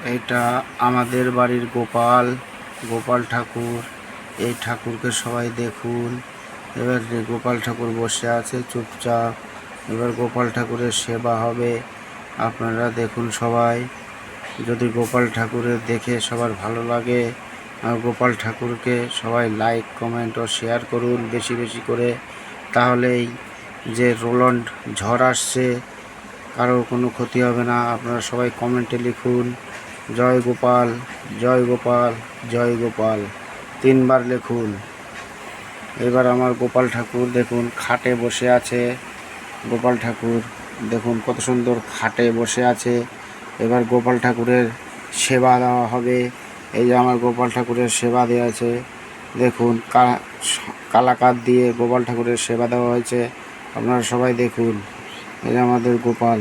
এটা আমাদের বাড়ির গোপাল ঠাকুর। এই ঠাকুরকে সবাই দেখুন। এবার গোপাল ঠাকুর বসে আছে চুপচাপ। এবার গোপাল ঠাকুরের সেবা হবে, আপনারা দেখুন সবাই। যদি গোপাল ঠাকুরের দেখে সবার ভালো লাগে, আর গোপাল ঠাকুরকে সবাই লাইক কমেন্ট ও শেয়ার করুন বেশি বেশি করে। তাহলেই যে রোলন্ড ঝড় আসছে কারোর কোনো ক্ষতি হবে না। আপনারা সবাই কমেন্টে লিখুন জয় গোপাল, জয় গোপাল, জয় গোপাল, 3 বার লিখুন। এবার আমার গোপাল ঠাকুর দেখুন খাটে বসে আছে। গোপাল ঠাকুর দেখুন কত সুন্দর খাটে বসে আছে। এবার গোপাল ঠাকুরের সেবা দেওয়া হবে। এই যে আমার গোপাল ঠাকুরের সেবা দেওয়া আছে, দেখুন কালাকাত দিয়ে গোপাল ঠাকুরের সেবা দেওয়া হয়েছে। আপনারা সবাই দেখুন, এই যে আমাদের গোপাল।